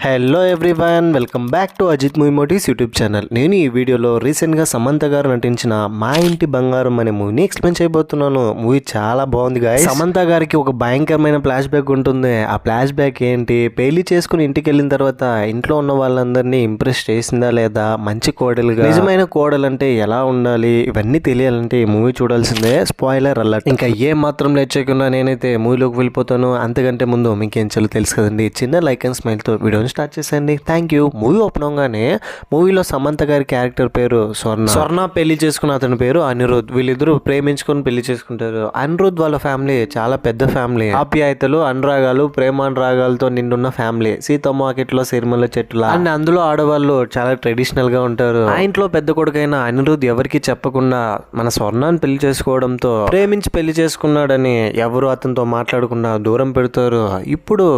Hello everyone, welcome back to Ajith movie motives YouTube channel. నేను ఈ వీడియోలో రీసెంట్గా సమంత గారు నటించిన మా ఇంటి బంగారం అనే మూవీని ఎక్స్ప్లెయిన్ చేయబోతున్నాను. మూవీ చాలా బాగుంది గాయ్స్. సమంత గారికి ఒక భయంకరమైన ఫ్లాష్ బ్యాక్ ఉంటుంది. ఆ ఫ్లాష్ బ్యాక్ ఏంటి, పెళ్లి చేసుకుని ఇంటికి వెళ్ళిన తర్వాత ఇంట్లో ఉన్న వాళ్ళందరినీ ఇంప్రెస్ చేసిందా లేదా, మంచి కోడలుగా, నిజమైన కోడలు అంటే ఎలా ఉండాలి, ఇవన్నీ తెలియాలంటే ఈ మూవీ చూడాల్సిందే. Spoiler alert. ఇంకా ఏ మాత్రం లేట్ చేయకుండా నేనైతే మూవీలోకి వెళ్ళిపోతాను. అంతకంటే ముందు మీకేం చలో తెలుసు కదండి, చిన్న లైక్ అండ్ స్మైల్తో వీడియోని స్టార్ట్ చేసేయండి. Thank you. మూవీ ఓపెన్ అవగానే మూవీలో సమంత గారి క్యారెక్టర్ పేరు స్వర్ణ పెళ్లి చేసుకున్న అతని పేరు అనిరుద్. వీళ్ళిద్దరూ ప్రేమించుకొని పెళ్లి చేసుకుంటారు. అనిరుద్ వాళ్ళ ఫ్యామిలీ చాలా పెద్ద ఫ్యామిలీ, ఆప్యాయతలు, అనురాగాలు, ప్రేమానురాగాలతో నిండున్న ఫ్యామిలీ. సీతమ్మాకెట్లో సిరిమల్ల చెట్టులా. అండ్ అందులో ఆడవాళ్ళు చాలా ట్రెడిషనల్ గా ఉంటారు. ఆ ఇంట్లో పెద్ద కొడుకైన అనిరుద్ ఎవరికి చెప్పకుండా మన స్వర్ణాన్ని పెళ్లి చేసుకోవడంతో ప్రేమించి పెళ్లి చేసుకున్నాడని ఎవరు అతనితో మాట్లాడకుండా దూరం పెడతారు. ఇప్పుడు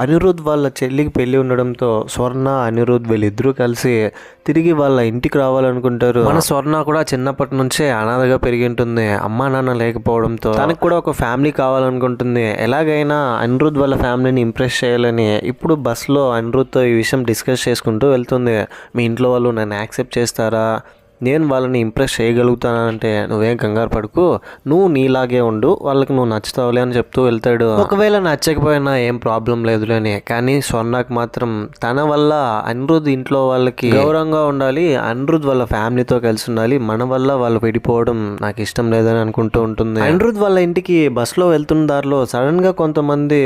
అనిరుద్ వాళ్ళ చెల్లికి పెళ్లి ఉండడంతో స్వర్ణ, అనిరుద్ వీళ్ళిద్దరూ కలిసి తిరిగి వాళ్ళ ఇంటికి రావాలనుకుంటారు. మన స్వర్ణ కూడా చిన్నప్పటి నుంచే అనాథగా పెరిగి ఉంటుంది. అమ్మా నాన్న లేకపోవడంతో తనకు కూడా ఒక ఫ్యామిలీ కావాలనుకుంటుంది. ఎలాగైనా అనిరుద్ వాళ్ళ ఫ్యామిలీని ఇంప్రెస్ చేయాలని ఇప్పుడు బస్లో అనిరుద్తో ఈ విషయం డిస్కస్ చేసుకుంటూ వెళ్తుంది. మీ ఇంట్లో వాళ్ళు నన్ను యాక్సెప్ట్ చేస్తారా, నేను వాళ్ళని ఇంప్రెస్ చేయగలుగుతానంటే నువ్వేం కంగారు పడుకు, నువ్వు నీలాగే ఉండు, వాళ్ళకి నువ్వు నచ్చుతావులే అని చెప్తూ వెళ్తాడు. ఒకవేళ నచ్చకపోయినా ఏం ప్రాబ్లం లేదులేని, కానీ స్వర్ణకు మాత్రం తన వల్ల అనిరుద్ ఇంట్లో వాళ్ళకి గౌరవంగా ఉండాలి, అనిరుద్ వాళ్ళ ఫ్యామిలీతో కలిసి ఉండాలి, మన వల్ల వాళ్ళు విడిపోవడం నాకు ఇష్టం లేదని అనుకుంటూ ఉంటుంది. అనిరుద్ వాళ్ళ ఇంటికి బస్సులో వెళ్తున్న దారిలో సడన్ గా కొంతమంది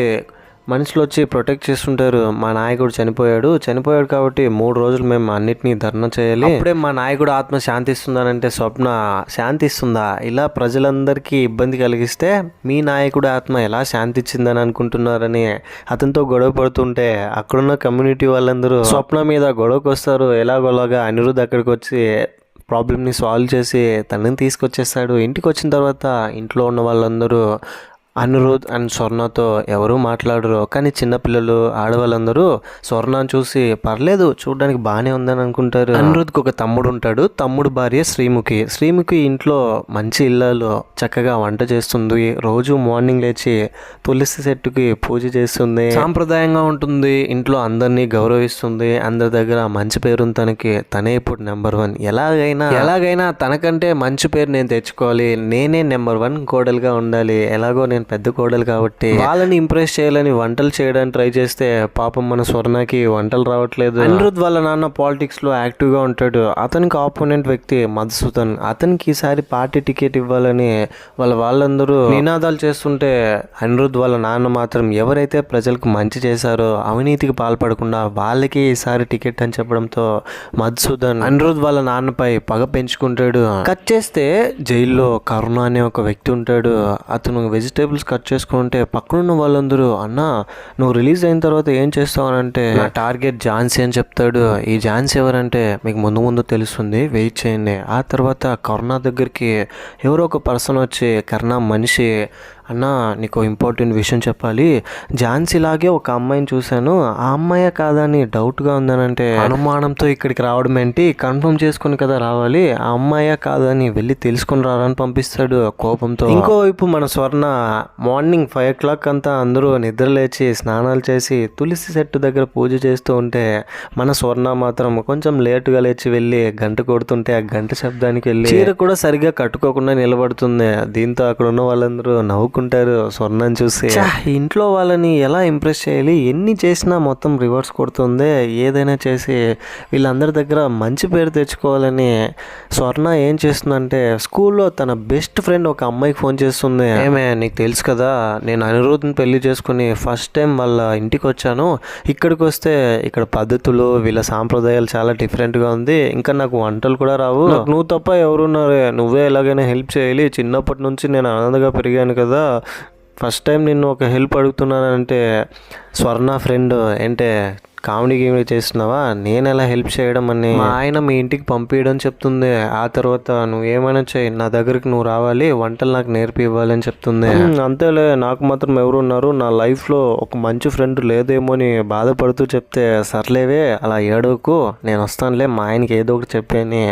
మనుషులు వచ్చి ప్రొటెక్ట్ చేస్తుంటారు. మా నాయకుడు చనిపోయాడు కాబట్టి 3 రోజులు మేము అన్నిటినీ ధర్నా చేయాలి, అప్పుడే మా నాయకుడు ఆత్మ శాంతిస్తుందనంటే స్వప్న శాంతిస్తుందా? ఇలా ప్రజలందరికీ ఇబ్బంది కలిగిస్తే మీ నాయకుడు ఆత్మ ఎలా శాంతించిందని అనుకుంటున్నారని అతనితో గొడవ పడుతుంటే అక్కడున్న కమ్యూనిటీ వాళ్ళందరూ స్వప్న మీద గొడవకు వస్తారు. ఎలాగోలాగా అనిరుద్ అక్కడికి వచ్చి ప్రాబ్లమ్ని సాల్వ్ చేసి తనని తీసుకొచ్చేస్తాడు. ఇంటికి వచ్చిన తర్వాత ఇంట్లో ఉన్న వాళ్ళందరూ అనిరుద్ అండ్ స్వర్ణతో ఎవరూ మాట్లాడరు. కానీ చిన్నపిల్లలు, ఆడవాళ్ళందరూ స్వర్ణను చూసి పర్లేదు చూడడానికి బాగానే ఉందని అనుకుంటారు. అనిరుద్కి ఒక తమ్ముడు ఉంటాడు. తమ్ముడు భార్య శ్రీముఖి ఇంట్లో మంచి ఇల్లాలు చక్కగా వంట చేస్తుంది. రోజు మార్నింగ్ లేచి తులసి చెట్టుకి పూజ చేస్తుంది. సాంప్రదాయంగా ఉంటుంది. ఇంట్లో అందరినీ గౌరవిస్తుంది. అందరి దగ్గర మంచి పేరు తనకి. తనే ఇప్పుడు నెంబర్ 1. ఎలాగైనా తనకంటే మంచి పేరు నేను తెచ్చుకోవాలి, నేనే నెంబర్ 1 కోడలుగా ఉండాలి. ఎలాగో నేను పెద్ద కోడలు కాబట్టి వాళ్ళని ఇంప్రెస్ చేయాలని వంటలు చేయడానికి ట్రై చేస్తే పాపం మన స్వర్ణకి వంటలు రావట్లేదు. అనిరుద్ వాళ్ళ నాన్న పాలిటిక్స్ లో యాక్టివ్ గా ఉంటాడు. అతనికి ఆపోనెంట్ వ్యక్తి మధుసూదన్. అతనికి ఈసారి పార్టీ టికెట్ ఇవ్వాలని వాళ్ళందరూ నినాదాలు చేస్తుంటే అనిరుద్ వాళ్ళ నాన్న మాత్రం ఎవరైతే ప్రజలకు మంచి చేశారో, అవినీతికి పాల్పడకుండా వాళ్ళకి ఈసారి టికెట్ అని చెప్పడంతో మధుసూదన్ అనిరుద్ వాళ్ళ నాన్నపై పగ పెంచుకుంటాడు. కట్ చేస్తే జైల్లో కరుణ అనే ఒక వ్యక్తి ఉంటాడు. అతను వెజిటేబుల్స్ కట్ చేసుకుంటే పక్కనున్న వాళ్ళందరూ, అన్నా నువ్వు రిలీజ్ అయిన తర్వాత ఏం చేస్తావు అని అంటే, నా టార్గెట్ ఝాన్సీ అని చెప్తాడు. ఈ ఝాన్సీ ఎవరంటే మీకు ముందు తెలుస్తుంది, వెయిట్ చేయండి. ఆ తర్వాత కరుణ దగ్గరికి ఎవరో ఒక పర్సన్ వచ్చి, కరుణ మనిషి, అన్నా నీకు ఇంపార్టెంట్ విషయం చెప్పాలి, ఝాన్సీలాగే ఒక అమ్మాయిని చూశాను, ఆ అమ్మాయే కాదా అని డౌట్గా ఉందనంటే, అనుమానంతో ఇక్కడికి రావడం ఏంటి, కన్ఫర్మ్ చేసుకుని కదా రావాలి, ఆ అమ్మాయే కాదని వెళ్ళి తెలుసుకుని రారని పంపిస్తాడు కోపంతో. ఇంకోవైపు మన స్వర్ణ మార్నింగ్ 5 o'clock అంతా అందరూ నిద్ర లేచి స్నానాలు చేసి తులసి చెట్టు దగ్గర పూజ చేస్తూ ఉంటే మన స్వర్ణ మాత్రం కొంచెం లేటుగా లేచి వెళ్ళి గంట కొడుతుంటే ఆ గంట శబ్దానికి వెళ్ళి చీర కూడా సరిగ్గా కట్టుకోకుండా నిలబడుతుంది. దీంతో అక్కడ ఉన్న వాళ్ళందరూ నవ్వుకుంటారు స్వర్ణని చూసి. ఇంట్లో వాళ్ళని ఎలా ఇంప్రెస్ చేయాలి, ఎన్ని చేసినా మొత్తం రివర్స్ కొడుతుంది. ఏదైనా చేసి వీళ్ళందరి దగ్గర మంచి పేరు తెచ్చుకోవాలని స్వర్ణ ఏం చేస్తుందంటే, స్కూల్లో తన బెస్ట్ ఫ్రెండ్ ఒక అమ్మాయికి ఫోన్ చేస్తుంది. ఏమే నీకు తెలుసు కదా, నేను అనిరుద్ని పెళ్లి చేసుకుని ఫస్ట్ టైం వాళ్ళ ఇంటికి వచ్చాను. ఇక్కడికి వస్తే ఇక్కడ పద్ధతులు, వీళ్ళ సాంప్రదాయాలు చాలా డిఫరెంట్గా ఉంది. ఇంకా నాకు వంటలు కూడా రావు. నువ్వు తప్ప ఎవరున్నారే, నువ్వే ఎలాగైనా హెల్ప్ చేయాలి. చిన్నప్పటి నుంచి నేను ఆనందంగా పెరిగాను కదా, ఫస్ట్ టైం నిన్ను ఒక హెల్ప్ అడుగుతున్నానంటే, స్వర్ణ ఫ్రెండ్ ఏంటే కామెడీ చేస్తున్నావా, నేను ఎలా హెల్ప్ చేయడం అని మా ఆయన మీ ఇంటికి పంపించడం చెప్తుంది. ఆ తర్వాత నువ్వు ఏమైనా చేయి, నా దగ్గరికి నువ్వు రావాలి, వంటలు నాకు నేర్పి ఇవ్వాలని చెప్తుంది. అంతేలే, నాకు మాత్రం ఎవరున్నారు, నా లైఫ్లో ఒక మంచి ఫ్రెండ్ లేదేమో అని బాధపడుతూ చెప్తే, సర్లేవే అలా ఏడవకు, నేను వస్తానులే, మా ఆయనకి ఏదో ఒకటి చెప్పని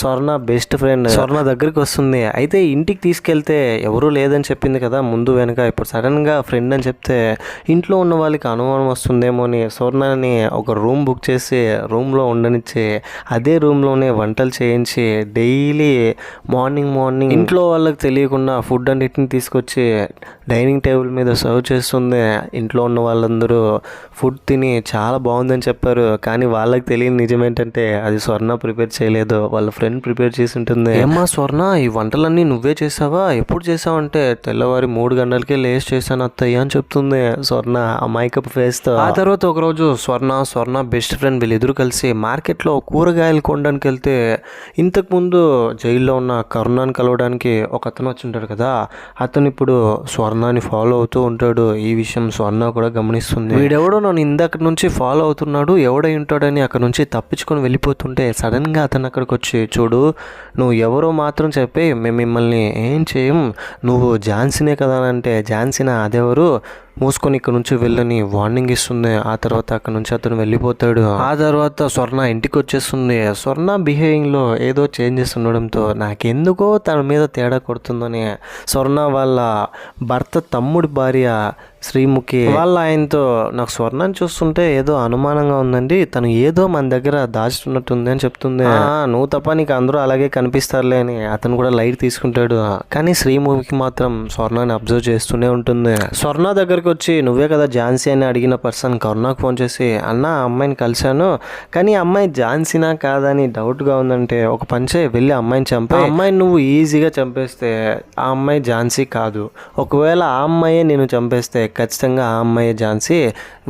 స్వర్ణ బెస్ట్ ఫ్రెండ్ స్వర్ణ దగ్గరికి వస్తుంది. అయితే ఇంటికి తీసుకెళ్తే ఎవరూ లేదని చెప్పింది కదా ముందు వెనక, ఇప్పుడు సడన్గా ఫ్రెండ్ అని చెప్తే ఇంట్లో ఉన్న వాళ్ళకి అనుమానం వస్తుందేమో అని స్వర్ణని ఒక రూమ్ బుక్ చేసి రూమ్లో ఉండనిచ్చి అదే రూమ్లోనే వంటలు చేయించి డైలీ మార్నింగ్ ఇంట్లో వాళ్ళకి తెలియకుండా ఫుడ్ అన్నిటిని తీసుకొచ్చి డైనింగ్ టేబుల్ మీద సర్వ్ చేస్తుంది. ఇంట్లో ఉన్న వాళ్ళందరూ ఫుడ్ తిని చాలా బాగుందని చెప్పారు. కానీ వాళ్ళకి తెలియని నిజం ఏంటంటే అది స్వర్ణ ప్రిపేర్ చేయలేదు, వాళ్ళ ఫ్రెండ్ ప్రిపేర్ చేసి ఉంటుంది. ఏమ్మా స్వర్ణ, ఈ వంటలన్నీ నువ్వే చేసావా? ఎప్పుడు చేసావంటే తెల్లవారి 3 గంటలకే లేచి చేశాను అత్తయ్య అని చెప్తుంది స్వర్ణ అమాయకపు ఫేస్తో. ఆ తర్వాత ఒకరోజు స్వర్ణ బెస్ట్ ఫ్రెండ్ వీళ్ళిద్దరూ కలిసి మార్కెట్లో కూరగాయలు కొనడానికి వెళ్తే ఇంతకుముందు జైల్లో ఉన్న కరుణాని కలవడానికి ఒక అతను వచ్చి ఉంటాడు కదా, అతను ఇప్పుడు స్వర్ణని ఫాలో అవుతూ ఉంటాడు. ఈ విషయం స్వర్ణ కూడా గమనిస్తుంది. వీడెవడో నన్ను ఇందాక నుంచి ఫాలో అవుతున్నాడు, ఎవడై ఉంటాడని అక్కడ నుంచి తప్పించుకొని వెళ్ళిపోతుంటే సడన్గా అతను అక్కడికి వచ్చి, చూడు నువ్వు ఎవరో మాత్రం చెప్పి మేము మిమ్మల్ని ఏం చేయం, నువ్వు ఝాన్సీనే కదా అంటే, ఝాన్సీనా అదెవరు, మూసుకొని ఇక్కడ నుంచి వెళ్ళని వార్నింగ్ ఇస్తుంది. ఆ తర్వాత అక్కడ నుంచి అతను వెళ్ళిపోతాడు. ఆ తర్వాత స్వర్ణ ఇంటికి వచ్చేస్తుంది. స్వర్ణ బిహేవింగ్లో ఏదో చేంజెస్ ఉండడంతో నాకెందుకో తన మీద తేడా కొడుతుందని స్వర్ణ వాళ్ళ భర్త తమ్ముడి భార్య శ్రీముఖి వాళ్ళ ఆయనతో, నాకు స్వర్ణాన్ని చూస్తుంటే ఏదో అనుమానంగా ఉందండి, తను ఏదో మన దగ్గర దాచుతున్నట్టుంది అని చెప్తుంది. నువ్వు తప్ప నీకు అందరూ అలాగే కనిపిస్తారులే అని అతను కూడా లైట్ తీసుకుంటాడు. కానీ శ్రీముఖికి మాత్రం స్వర్ణాన్ని అబ్జర్వ్ చేస్తూనే ఉంటుంది. స్వర్ణ దగ్గరికి వచ్చి, నువ్వే కదా ఝాన్సీ అని అడిగిన పర్సన్ కరుణాకు ఫోన్ చేసి, అన్న అమ్మాయిని కలిశాను కానీ అమ్మాయి ఝాన్సీనా కాదని డౌట్గా ఉందంటే ఒక పంచే వెళ్ళి అమ్మాయిని చంపే, అమ్మాయిని నువ్వు ఈజీగా చంపేస్తే ఆ అమ్మాయి ఝాన్సీ కాదు, ఒకవేళ ఆ అమ్మాయే నేను చంపేస్తే ఖచ్చితంగా ఆ అమ్మాయి ఝాన్సీ,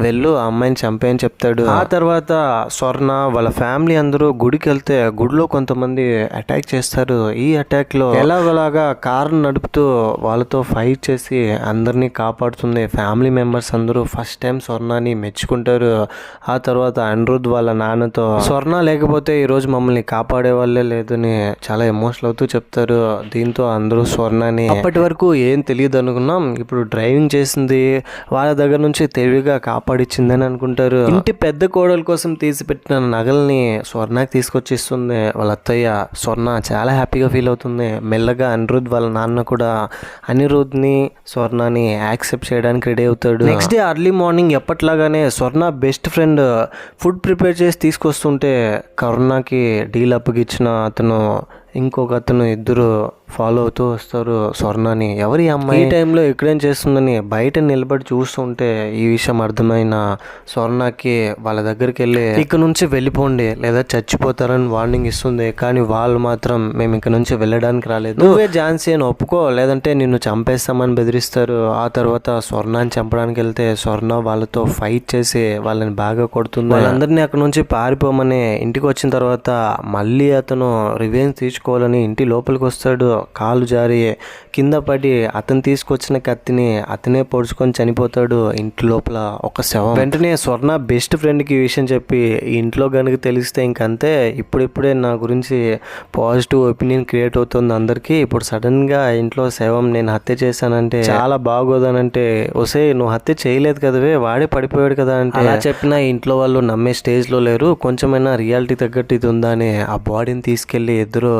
వెళ్ళు ఆ అమ్మాయిని చంపేయని చెప్తాడు. ఆ తర్వాత స్వర్ణ వాళ్ళ ఫ్యామిలీ అందరూ గుడికి వెళ్తే గుడిలో కొంతమంది అటాక్ చేస్తారు. ఈ అటాక్లో ఎలాగోలాగా కారు నడుపుతూ వాళ్ళతో ఫైట్ చేసి అందరినీ కాపాడుతుంది. ఫ్యామిలీ మెంబర్స్ అందరూ ఫస్ట్ టైం స్వర్ణని మెచ్చుకుంటారు. ఆ తర్వాత అనిరుద్ వాళ్ళ నాన్నతో, స్వర్ణ లేకపోతే ఈరోజు మమ్మల్ని కాపాడే వాళ్ళే లేదని చాలా ఎమోషనల్ అవుతూ చెప్తారు. దీంతో అందరూ స్వర్ణని, అప్పటి వరకు ఏం తెలియదు అనుకున్నాం, ఇప్పుడు డ్రైవింగ్ చేసింది, వాళ్ళ దగ్గర నుంచి తెలివిగా కాపాడిచ్చిందని అనుకుంటారు. ఇంటి పెద్ద కోడల కోసం తీసిపెట్టిన నగల్ని స్వర్ణకి తీసుకొచ్చిస్తుంది వాళ్ళ అత్తయ్య. స్వర్ణ చాలా హ్యాపీగా ఫీల్ అవుతుంది. మెల్లగా అనిరుద్ వాళ్ళ నాన్న కూడా అనిరుద్ని స్వర్ణని యాక్సెప్ట్ చేయడానికి రెడీ అవుతాడు. నెక్స్ట్ డే అర్లీ మార్నింగ్ ఎప్పట్లాగానే స్వర్ణ బెస్ట్ ఫ్రెండ్ ఫుడ్ ప్రిపేర్ చేసి తీసుకొస్తుంటే కరుణకి డీల్ అప్పగిచ్చిన అతను ఇంకొక అతను ఇద్దరు ఫాలో అవుతూ వస్తారు స్వర్ణని. ఎవరి అమ్మాయి ఈ టైంలో ఎక్కడేం చేస్తుందని బయట నిలబడి చూస్తుంటే ఈ విషయం అర్థమైన స్వర్ణకి వాళ్ళ దగ్గరికి వెళ్ళి, ఇక్కడ నుంచి వెళ్ళిపోండి లేదా చచ్చిపోతారని వార్నింగ్ ఇస్తుంది. కానీ వాళ్ళు మాత్రం మేము ఇక్కడ నుంచి వెళ్ళడానికి రాలేదు, నువ్వే ఝాన్సీ అని ఒప్పుకో లేదంటే నిన్ను చంపేస్తామని బెదిరిస్తారు. ఆ తర్వాత స్వర్ణాన్ని చంపడానికి వెళ్తే స్వర్ణ వాళ్ళతో ఫైట్ చేసి వాళ్ళని బాగా కొడుతుంది. వాళ్ళందరినీ అక్కడ నుంచి పారిపోమని ఇంటికి వచ్చిన తర్వాత మళ్ళీ అతను రివెంజ్ తీసుకోవాలని ఇంటి లోపలికి వస్తాడు. కాలు జారి కింద పడి అతను తీసుకొచ్చిన కత్తిని అతనే పొడుచుకొని చనిపోతాడు. ఇంటి లోపల ఒక శవం. వెంటనే స్వర్ణ బెస్ట్ ఫ్రెండ్కి ఈ విషయం చెప్పి, ఇంట్లో కనుక తెలిస్తే ఇంకంతే, ఇప్పుడిప్పుడే నా గురించి పాజిటివ్ ఒపీనియన్ క్రియేట్ అవుతుంది అందరికీ, ఇప్పుడు సడన్గా ఇంట్లో శవం నేను హత్య చేశానంటే చాలా బాగోదనంటే, ఒసే నువ్వు హత్య చేయలేదు కదవే వాడే పడిపోయాడు కదా అంటే, అలా చెప్పినా ఇంట్లో వాళ్ళు నమ్మే స్టేజ్లో లేరు, కొంచెమైనా రియాలిటీ తగ్గట్టు ఇది ఉందా అని ఆ బాడీని తీసుకెళ్లి ఇద్దరు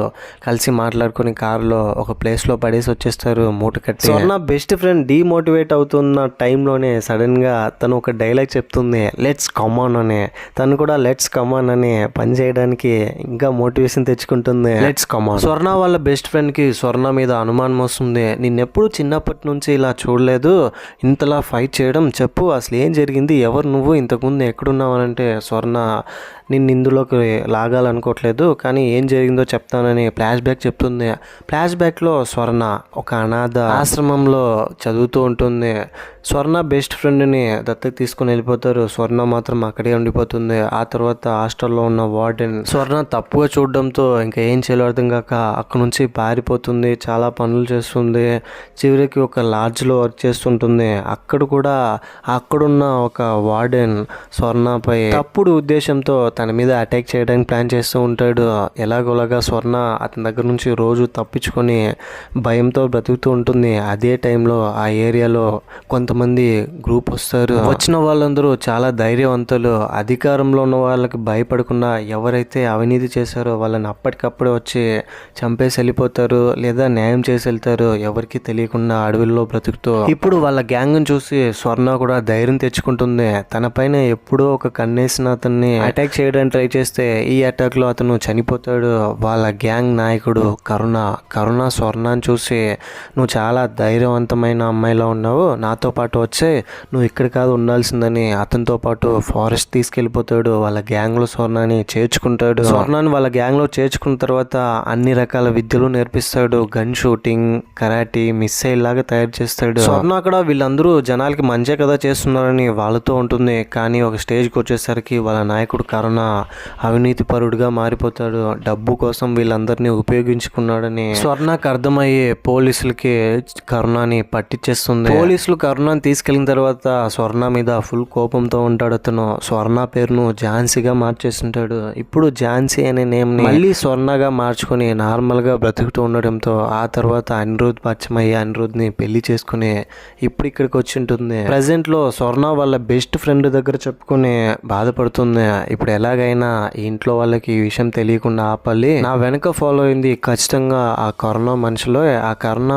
కలిసి మాట్లాడుకుని కారులో ఒక ప్లేస్లో పడేసి వచ్చేస్తారు మూట కట్టి. స్వర్ణ బెస్ట్ ఫ్రెండ్ డీమోటివేట్ అవుతున్న టైంలోనే సడన్గా తను ఒక డైలాగ్ చెప్తుంది, లెట్స్ కమాన్ అని. తను కూడా లెట్స్ కమాన్ అని పని చేయడానికి ఇంకా మోటివేషన్ తెచ్చుకుంటుంది. లెట్స్ కమాన్. స్వర్ణ వాళ్ళ బెస్ట్ ఫ్రెండ్కి స్వర్ణ మీద అనుమానం వస్తుంది. నిన్నెప్పుడు చిన్నప్పటి నుంచి ఇలా చూడలేదు, ఇంతలా ఫైట్ చేయడం, చెప్పు అసలు ఏం జరిగింది, ఎవరు నువ్వు, ఇంతకుముందు ఎక్కడున్నావు అంటే స్వర్ణ నిన్ను ఇందులోకి లాగాలనుకోవట్లేదు కానీ ఏం జరిగిందో చెప్తానని ఫ్లాష్ బ్యాక్ చెప్తుంది. ఫ్లాష్ బ్యాక్లో స్వర్ణ ఒక అనాథ ఆశ్రమంలో చదువుతూ ఉంటుంది. స్వర్ణ బెస్ట్ ఫ్రెండ్ని దత్తత తీసుకుని వెళ్ళిపోతారు. స్వర్ణ మాత్రం అక్కడే ఉండిపోతుంది. ఆ తర్వాత హాస్టల్లో ఉన్న వార్డెన్ స్వర్ణ తప్పుగా చూడడంతో ఇంకా ఏం చేయాలో అర్థం కాక అక్కడ నుంచి పారిపోతుంది. చాలా పనులు చేస్తుంది. చివరికి ఒక లాడ్జ్లో వర్క్ చేస్తుంటుంది. అక్కడ కూడా అక్కడున్న ఒక వార్డెన్ స్వర్ణపై తప్పుడు ఉద్దేశంతో తన మీద అటాక్ చేయడానికి ప్లాన్ చేస్తూ ఉంటాడు. ఎలాగోలాగా స్వర్ణ అతని దగ్గర నుంచి రోజు తప్పించు తెచ్చుకొని భయంతో బ్రతుకుతూ ఉంటుంది. అదే టైంలో ఆ ఏరియాలో కొంతమంది గ్రూప్ వస్తారు. వచ్చిన వాళ్ళందరూ చాలా ధైర్యవంతులు. అధికారంలో ఉన్న వాళ్ళకి భయపడకుండా ఎవరైతే అవినీతి చేశారో వాళ్ళని అప్పటికప్పుడే వచ్చి చంపేసి వెళ్ళిపోతారు, లేదా న్యాయం చేసి వెళ్తారు, ఎవరికి తెలియకుండా అడవుల్లో బ్రతుకుతూ. ఇప్పుడు వాళ్ళ గ్యాంగ్ని చూసి స్వర్ణ కూడా ధైర్యం తెచ్చుకుంటుంది. తన పైన ఎప్పుడో ఒక కన్నేసిన అతన్ని అటాక్ చేయడానికి ట్రై చేస్తే ఈ అటాక్ లో అతను చనిపోతాడు. వాళ్ళ గ్యాంగ్ నాయకుడు కరుణ స్వర్ణని చూసి, నువ్వు చాలా ధైర్యవంతమైన అమ్మాయిలా ఉన్నావు, నాతో పాటు వచ్చే, నువ్వు ఇక్కడ కాదు ఉండాల్సిందని అతనితో పాటు ఫారెస్ట్ తీసుకెళ్ళిపోతాడు. వాళ్ళ గ్యాంగ్ లో స్వర్ణని చేర్చుకుంటాడు. స్వర్ణని వాళ్ళ గ్యాంగ్ లో చేర్చుకున్న తర్వాత అన్ని రకాల విద్యలు నేర్పిస్తాడు. గన్ షూటింగ్, కరాటీ, మిస్సైల్ లాగా తయారు చేస్తాడు. స్వర్ణ అక్కడ వీళ్ళందరూ జనాలకి మంచే కదా చేస్తున్నారని వాళ్ళతో ఉంటుంది. కానీ ఒక స్టేజ్కి వచ్చేసరికి వాళ్ళ నాయకుడు కరుణ అవినీతి పరుడుగా మారిపోతాడు. డబ్బు కోసం వీళ్ళందరినీ ఉపయోగించుకున్నాడని స్వర్ణకు అర్థమయ్యి పోలీసులకి కరుణని పట్టించేస్తుంది. పోలీసులు కరుణని తీసుకెళ్లిన తర్వాత స్వర్ణ మీద ఫుల్ కోపంతో ఉంటాడు. అతను స్వర్ణ పేరును ఝాన్సీగా మార్చేస్తుంటాడు. ఇప్పుడు ఝాన్సీ అనే నేమ్ ని మళ్ళీ స్వర్ణగా మార్చుకుని నార్మల్ గా బ్రతుకుతూ ఉండడంతో ఆ తర్వాత అనిరుద్ పరిచయమయ్యి అనిరుద్ని పెళ్లి చేసుకుని ఇప్పుడు ఇక్కడికి వచ్చి ఉంటుంది. ప్రెసెంట్ లో స్వర్ణ వాళ్ళ బెస్ట్ ఫ్రెండ్ దగ్గర చెప్పుకుని బాధపడుతుంది. ఇప్పుడు ఎలాగైనా ఈ ఇంట్లో వాళ్ళకి ఈ విషయం తెలియకుండా ఆపాలి, నా వెనక ఫాలో అయింది ఖచ్చితంగా ఆ కరుణ మనిషిలో. ఆ కరుణ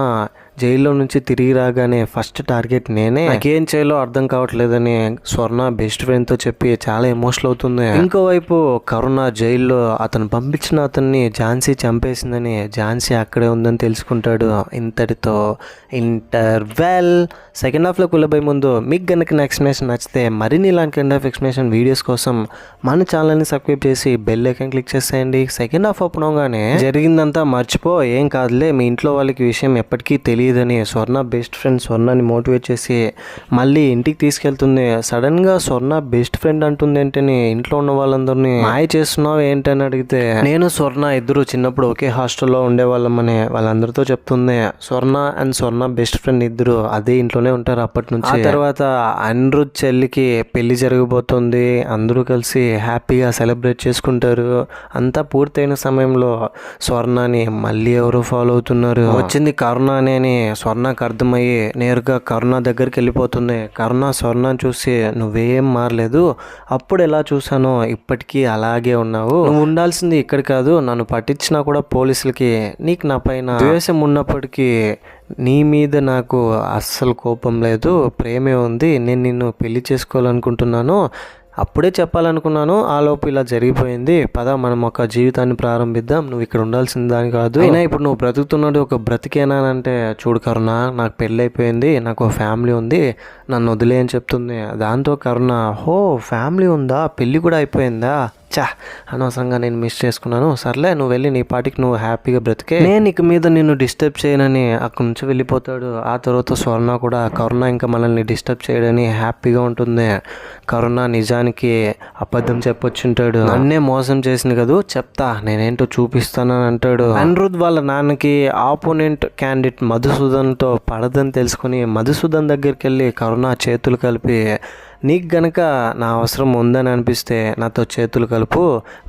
జైల్లో నుంచి తిరిగి రాగానే ఫస్ట్ టార్గెట్ నేనే, నాకేం చేయాలో అర్థం కావట్లేదని స్వర్ణ బెస్ట్ ఫ్రెండ్ తో చెప్పి చాలా ఎమోషనల్ అవుతుంది. ఇంకోవైపు కరుణ జైల్లో అతను పంపించిన అతన్ని ఝాన్సీ చంపేసిందని, ఝాన్సీ అక్కడే ఉందని తెలుసుకుంటాడు. ఇంతటితో ఇంటర్వెల్. సెకండ్ హాఫ్ లోకి వెళ్ళబోయే ముందు మీకు గనక ఎక్స్ప్లెనేషన్ నచ్చితే మరిన్ని ఇలాంటి కైండ్ ఆఫ్ ఎక్స్ప్లెనేషన్ వీడియోస్ కోసం మన ఛానల్ని సబ్స్క్రైబ్ చేసి బెల్ ఐకాన్ క్లిక్ చేసేయండి. సెకండ్ హాఫ్ ఓపెన్ అవగానే జరిగిందంతా మర్చిపో, ఏం కాదులే, మీ ఇంట్లో వాళ్ళకి విషయం ఎప్పటికీ తెలియదని స్వర్ణ బెస్ట్ ఫ్రెండ్ స్వర్ణని మోటివేట్ చేసి మళ్ళీ ఇంటికి తీసుకెళ్తుంది. సడన్ గా స్వర్ణ బెస్ట్ ఫ్రెండ్ అంటుంది ఏంటని ఇంట్లో ఉన్న వాళ్ళందరినీ మాయ చేస్తున్నావు ఏంటని అడిగితే, నేను స్వర్ణ ఇద్దరు చిన్నప్పుడు ఒకే హాస్టల్లో ఉండేవాళ్ళమని వాళ్ళందరితో చెప్తుంది. స్వర్ణ అండ్ స్వర్ణ బెస్ట్ ఫ్రెండ్ ఇద్దరు అదే ఇంట్లోనే ఉంటారు అప్పటి నుంచి. ఆ తర్వాత అనిరుద్ చెల్లికి పెళ్లి జరగబోతుంది. అందరూ కలిసి హ్యాపీగా సెలబ్రేట్ చేసుకుంటారు. అంతా పూర్తయిన సమయంలో స్వర్ణని మళ్ళీ ఎవరో ఫాలో అవుతున్నారు. వచ్చింది కరుణ అని స్వర్ణకు అర్థమయ్యి నేరుగా కరుణ దగ్గరికి వెళ్ళిపోతుంది. కరుణ స్వర్ణని చూసి, నువ్వేం మారలేదు, అప్పుడు ఎలా చూసానో ఇప్పటికీ అలాగే ఉన్నావు, నువ్వు ఉండాల్సింది ఇక్కడ కాదు, నన్ను పట్టించినా కూడా పోలీసులకి నీకు నా పైన ద్వేషం ఉన్నప్పటికీ నీ మీద నాకు అస్సలు కోపం లేదు, ప్రేమే ఉంది, నేను నిన్ను పెళ్లి చేసుకోవాలనుకుంటున్నాను, అప్పుడే చెప్పాలనుకున్నాను, ఆ లోపు ఇలా జరిగిపోయింది, పద మనం ఒక జీవితాన్ని ప్రారంభిద్దాం, నువ్వు ఇక్కడ ఉండాల్సిన దాని కాదు, అయినా ఇప్పుడు నువ్వు బ్రతుకుతున్నాడు ఒక బ్రతికేనా అంటే, చూడు కరుణ, నాకు పెళ్ళి అయిపోయింది, నాకు ఒక ఫ్యామిలీ ఉంది, నన్ను వదిలే అని చెప్తుంది. దాంతో కరుణ, హో ఫ్యామిలీ ఉందా, పెళ్ళి కూడా అయిపోయిందా, అనవసరంగా నేను మిస్ చేసుకున్నాను, సర్లే నువ్వు వెళ్ళి నీ పాటికి నువ్వు హ్యాపీగా బ్రతికే, నేను ఇక మీద నిన్ను డిస్టర్బ్ చేయనని అక్కడి నుంచి వెళ్ళిపోతాడు. ఆ తర్వాత స్వర్ణ కూడా కరుణ ఇంకా మనల్ని డిస్టర్బ్ చేయడని హ్యాపీగా ఉంటుంది. కరుణ నిజానికి అబద్ధం చెప్పొచ్చుంటాడు, నన్నే మోసం చేసింది కదా, చెప్తా నేనేంటో చూపిస్తానని అంటాడు. అనిరుద్ వాళ్ళ నాన్నకి ఆపోనెంట్ క్యాండిడేట్ మధుసూదన్తో పడదని తెలుసుకుని మధుసూదన్ దగ్గరికి వెళ్ళి కరుణ చేతులు కలిపి, నీకు గనక నా అవసరం ఉందని అనిపిస్తే నాతో చేతులు కలుపు,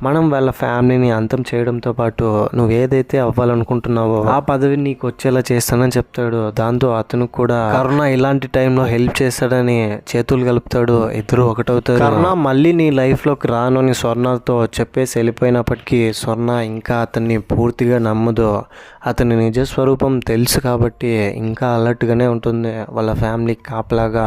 మనం వాళ్ళ ఫ్యామిలీని అంతం చేయడంతో పాటు నువ్వు ఏదైతే అవ్వాలనుకుంటున్నావో ఆ పదవిని నీకు వచ్చేలా చేస్తానని చెప్తాడు. దాంతో అతను కూడా కరుణ ఇలాంటి టైంలో హెల్ప్ చేస్తాడని చేతులు కలుపుతాడు. ఇద్దరు ఒకటవుతారు. కరుణ మళ్ళీ నీ లైఫ్లోకి రాను అని స్వర్ణతో చెప్పేసి వెళ్ళిపోయినప్పటికీ స్వర్ణ ఇంకా అతన్ని పూర్తిగా నమ్మదు. అతని నిజ స్వరూపం తెలుసు కాబట్టి ఇంకా అలర్ట్గానే ఉంటుంది వాళ్ళ ఫ్యామిలీ కాపలాగా.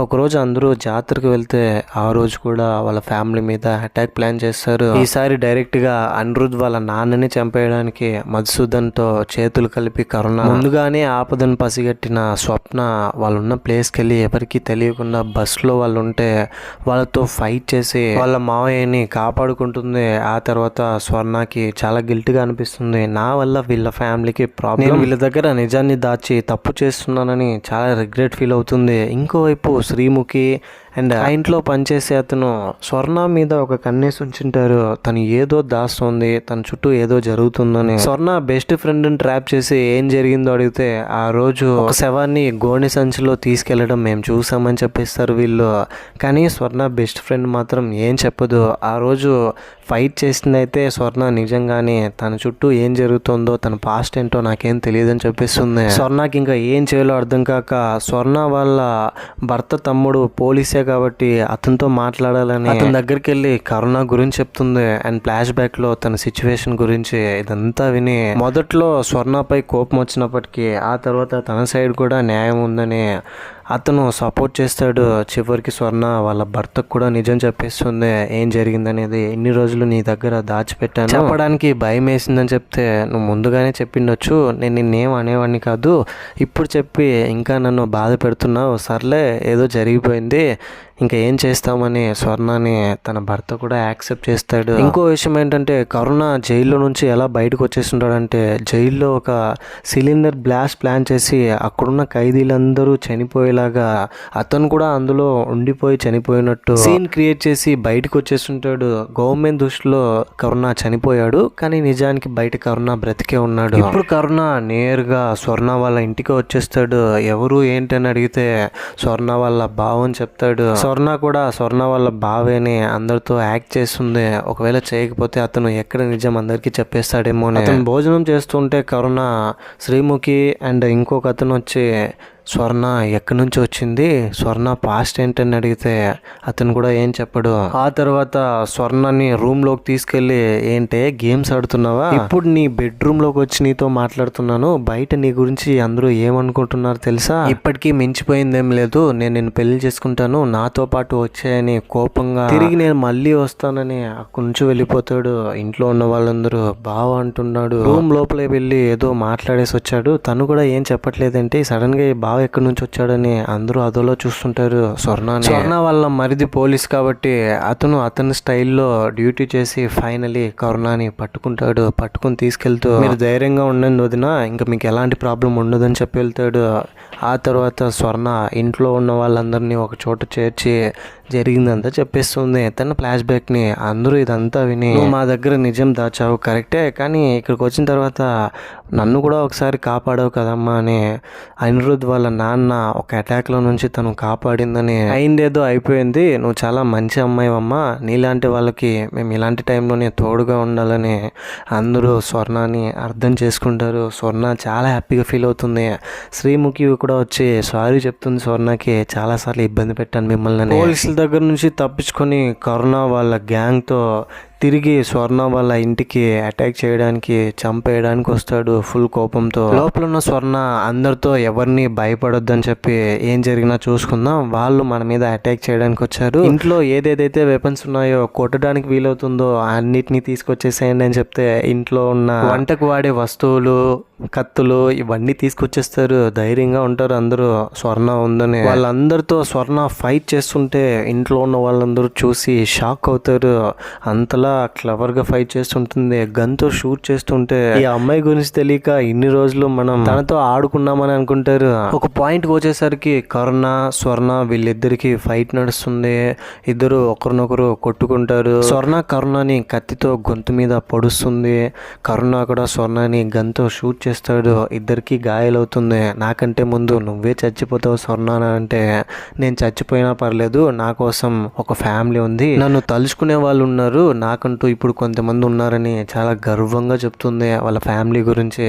ఒకరోజు అందరూ జాతరకు వెళ్తే ఆ రోజు కూడా వాళ్ళ ఫ్యామిలీ మీద అటాక్ ప్లాన్ చేస్తారు. ఈసారి డైరెక్ట్ గా అనిరుద్ వాళ్ళ నాన్నని చంపేయడానికి మధుసూదన్తో చేతులు కలిపి కరుణ ముందుగానే ఆపదను పసిగట్టిన స్వప్న వాళ్ళున్న ప్లేస్కి వెళ్ళి ఎవరికి తెలియకుండా బస్సులో వాళ్ళు ఉంటే వాళ్ళతో ఫైట్ చేసి వాళ్ళ మావయ్యని కాపాడుకుంటుంది. ఆ తర్వాత స్వర్ణకి చాలా గిల్ట్గా అనిపిస్తుంది, నా వల్ల వీళ్ళ ఫ్యామిలీకి ప్రాబ్లం, నేను వీళ్ళ దగ్గర నిజాన్ని దాచి తప్పు చేస్తున్నానని చాలా రిగ్రెట్ ఫీల్ అవుతుంది. ఇంకోవైపు శ్రీముఖి అండ్ ఆ ఇంట్లో పనిచేసే అతను స్వర్ణ మీద ఒక కన్నేసి ఉంచుంటారు. తను ఏదో దాస్తుంది, తన చుట్టూ ఏదో జరుగుతుందని. స్వర్ణ బెస్ట్ ఫ్రెండ్ ని ట్రాప్ చేసి ఏం జరిగిందో అడిగితే ఆ రోజు ఒక శవాన్ని గోనె సంచిలో తీసుకెళ్లడం మేము చూసామని చెప్పేస్తారు వీళ్ళు. కానీ స్వర్ణ బెస్ట్ ఫ్రెండ్ మాత్రం ఏం చెప్పదు. ఆ రోజు ఫైట్ చేసిందైతే స్వర్ణ నిజంగానే తన చుట్టూ ఏం జరుగుతుందో, తన పాస్ట్ ఏంటో నాకేం తెలియదని చెప్పేస్తుంది. స్వర్ణకి ఇంకా ఏం చేయాలో అర్థం కాక స్వర్ణ వాళ్ళ భర్త తమ్ముడు పోలీసే కాబట్టి అతనితో మాట్లాడాలని అతని దగ్గరికి వెళ్ళి కరుణ గురించి చెప్తుంది. అండ్ ఫ్లాష్ బ్యాక్ లో తన సిచ్యువేషన్ గురించి ఇదంతా విని మొదట్లో స్వర్ణపై కోపం వచ్చినప్పటికీ ఆ తర్వాత తన సైడ్ కూడా న్యాయం ఉందని అతను సపోర్ట్ చేస్తాడు. చివరికి స్వర్ణ వాళ్ళ భర్తకు కూడా నిజం చెప్పేస్తుంది ఏం జరిగిందనేది. ఎన్ని రోజులు నీ దగ్గర దాచిపెట్టాను, చెప్పడానికి భయం వేసిందని చెప్తే నువ్వు ముందుగానే చెప్పిండొచ్చు, నేను నిన్నేం అనేవాడిని కాదు, ఇప్పుడు చెప్పి ఇంకా నన్ను బాధ పెడుతున్నావు, సర్లే ఏదో జరిగిపోయింది ఇంకా ఏం చేస్తామని స్వర్ణని తన భర్త కూడా యాక్సెప్ట్ చేస్తాడు. ఇంకో విషయం ఏంటంటే కరుణ జైల్లో నుంచి ఎలా బయటకు వచ్చేస్తుంటాడంటే జైల్లో ఒక సిలిండర్ బ్లాస్ట్ ప్లాన్ చేసి అక్కడున్న ఖైదీలందరూ చనిపోయేలాగా అతను కూడా అందులో ఉండిపోయి చనిపోయినట్టు సీన్ క్రియేట్ చేసి బయటకు వచ్చేస్తుంటాడు. గవర్నమెంట్ దృష్టిలో కరుణ చనిపోయాడు, కానీ నిజానికి బయట కరుణ బ్రతికే ఉన్నాడు. ఇప్పుడు కరుణ నేరుగా స్వర్ణ వాళ్ళ ఇంటికి వచ్చేస్తాడు. ఎవరు ఏంటని అడిగితే స్వర్ణ వాళ్ళ బావని చెప్తాడు. స్వర్ణ కూడా స్వర్ణ వాళ్ళ బావేని అందరితో యాక్ట్ చేస్తుంది. ఒకవేళ చేయకపోతే అతను ఎక్కడ నిజం అందరికీ చెప్పేస్తాడేమో. అతను భోజనం చేస్తుంటే కరుణ శ్రీముఖి అండ్ ఇంకొక అతను వచ్చి స్వర్ణ ఎక్కడి నుంచి వచ్చింది, స్వర్ణ పాస్ట్ ఏంటని అడిగితే అతను కూడా ఏం చెప్పడు. ఆ తర్వాత స్వర్ణని రూమ్ లోకి తీసుకెళ్లి ఏంటే గేమ్స్ ఆడుతున్నావా, ఇప్పుడు నీ బెడ్రూమ్ లోకి వచ్చి నీతో మాట్లాడుతున్నాను, బయట నీ గురించి అందరూ ఏమనుకుంటున్నారు తెలుసా, ఇప్పటికీ మించిపోయిందేం లేదు, నేను నిన్ను పెళ్లి చేసుకుంటాను, నాతో పాటు వచ్చాయని కోపంగా తిరిగి నేను మళ్ళీ వస్తానని అక్కడి నుంచి వెళ్ళిపోతాడు. ఇంట్లో ఉన్న వాళ్ళందరూ బావ అంటున్నాడు. రూమ్ లోపలే వెళ్ళి ఏదో మాట్లాడేసి వచ్చాడు. తను కూడా ఏం చెప్పట్లేదంటే సడన్ గా బావ ఎక్కడి నుంచి వచ్చాడని అందరూ అదోలో చూస్తుంటారు. స్వర్ణ వాళ్ళ మరిది పోలీస్ కాబట్టి అతని స్టైల్లో డ్యూటీ చేసి ఫైనలీ కరుణని పట్టుకుంటాడు. పట్టుకుని తీసుకెళ్తూ మీరు ధైర్యంగా ఉండండి వదిన, ఇంకా మీకు ఎలాంటి ప్రాబ్లం ఉండదని చెప్పి వెళ్తాడు. ఆ తర్వాత స్వర్ణ ఇంట్లో ఉన్న వాళ్ళందరినీ ఒక చోట చేర్చి జరిగిందంతా చెప్పేస్తుంది తన ఫ్లాష్ బ్యాక్ని. అందరూ ఇదంతా విని మా దగ్గర నిజం దాచావు కరెక్టే, కానీ ఇక్కడికి వచ్చిన తర్వాత నన్ను కూడా ఒకసారి కాపాడావు కదమ్మా అని అనిరుద్ధ్ వాళ్ళ నాన్న ఒక అటాక్లో నుంచి తను కాపాడిందని, అయిందేదో అయిపోయింది, నువ్వు చాలా మంచి అమ్మాయివమ్మా, నీలాంటి వాళ్ళకి మేము ఇలాంటి టైంలోనే తోడుగా ఉండాలని అందరూ స్వర్ణని అర్థం చేసుకుంటారు. స్వర్ణ చాలా హ్యాపీగా ఫీల్ అవుతుంది. శ్రీముఖి కూడా వచ్చి సారీ చెప్తుంది స్వర్ణకి, చాలాసార్లు ఇబ్బంది పెట్టాను మిమ్మల్ని. పోలీసుల దగ్గర నుంచి తప్పించుకొని కరుణ వాళ్ళ గ్యాంగ్తో తిరిగి స్వర్ణ వాళ్ళ ఇంటికి అటాక్ చేయడానికి చంపేయడానికి వస్తాడు ఫుల్ కోపంతో. లోపల ఉన్న స్వర్ణ అందరితో ఎవరిని భయపడొద్దని చెప్పి ఏం జరిగినా చూసుకుందాం, వాళ్ళు మన మీద అటాక్ చేయడానికి వచ్చారు, ఇంట్లో ఏదేదైతే వెపన్స్ ఉన్నాయో కొట్టడానికి వీలవుతుందో అన్నిటినీ తీసుకొచ్చేసేయండి అని చెప్తే ఇంట్లో ఉన్న వంటకు వాడే వస్తువులు, కత్తులు ఇవన్నీ తీసుకొచ్చేస్తారు. ధైర్యంగా ఉంటారు అందరూ స్వర్ణ ఉందని. వాళ్ళందరితో స్వర్ణ ఫైట్ చేస్తుంటే ఇంట్లో ఉన్న వాళ్ళందరూ చూసి షాక్ అవుతారు. అంతలా క్లవర్ గా ఫైట్ చేస్తుంటుంది, గన్తో షూట్ చేస్తుంటే ఈ అమ్మాయి గురించి తెలియక ఇన్ని రోజులు మనం తనతో ఆడుకున్నామని అనుకుంటారు. ఒక పాయింట్ వచ్చేసరికి కరుణ స్వర్ణ వీళ్ళిద్దరికి ఫైట్ నడుస్తుంది. ఇద్దరు ఒకరినొకరు కొట్టుకుంటారు. స్వర్ణ కరుణని కత్తితో గొంతు మీద పొడుస్తుంది. కరుణ కూడా స్వర్ణని గన్తో షూట్ చేస్తాడు. ఇద్దరికి గాయాలవుతుంది. నాకంటే ముందు నువ్వే చచ్చిపోతావు స్వర్ణ అంటే, నేను చచ్చిపోయినా పర్లేదు, నా కోసం ఒక ఫ్యామిలీ ఉంది, నన్ను తలుచుకునే వాళ్ళు ఉన్నారు, నాకంటూ ఇప్పుడు కొంతమంది ఉన్నారని చాలా గర్వంగా చెప్తుంది వాళ్ళ ఫ్యామిలీ గురించి.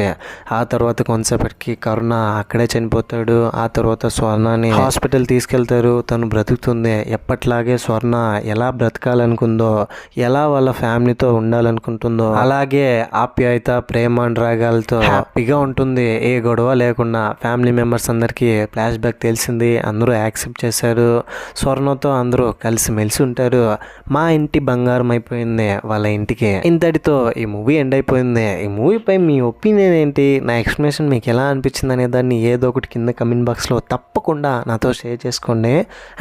ఆ తర్వాత కొంతసేపటికి కరుణ అక్కడే చనిపోతాడు. ఆ తర్వాత స్వర్ణని హాస్పిటల్ తీసుకెళ్తారు. తను బ్రతుకుతుంది. ఎప్పట్లాగే స్వర్ణ ఎలా బ్రతకాలనుకుందో, ఎలా వాళ్ళ ఫ్యామిలీతో ఉండాలనుకుంటుందో అలాగే ఆప్యాయత, ప్రేమ, అనురాగాలతో హ్యాపీగా ఉంటుంది. ఏ గొడవ లేకుండా. ఫ్యామిలీ మెంబర్స్ అందరికీ ఫ్లాష్ బ్యాక్ తెలిసింది, అందరూ యాక్సెప్ట్ చేశారు. స్వర్ణతో అందరూ కలిసి మెలిసి ఉంటారు. మా ఇంటి బంగారం అయిపోయింది వాళ్ళ ఇంటికి. ఇంతటితో ఈ మూవీ ఎండ్ అయిపోయింది. ఈ మూవీపై మీ ఒపీనియన్ ఏంటి, నా ఎక్స్ప్లెనేషన్ మీకు ఎలా అనిపించింది అనే దాన్ని ఏదో ఒకటి కింద కమెంట్ బాక్స్లో తప్పకుండా నాతో షేర్ చేసుకోండి.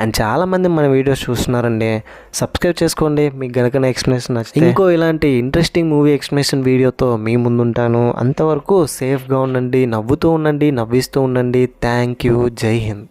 అండ్ చాలామంది మన వీడియోస్ చూస్తున్నారండి, సబ్స్క్రైబ్ చేసుకోండి మీకు గనక నా ఎక్స్ప్లెనేషన్ నచ్చితే. ఇంకో ఇలాంటి ఇంట్రెస్టింగ్ మూవీ ఎక్స్ప్లెనేషన్ వీడియోతో మీ ముందుంటాను. అంతవరకు సేఫ్గా ఉండండి, నవ్వుతూ ఉండండి, నవ్విస్తూ ఉండండి. Thank you. జై హింద్.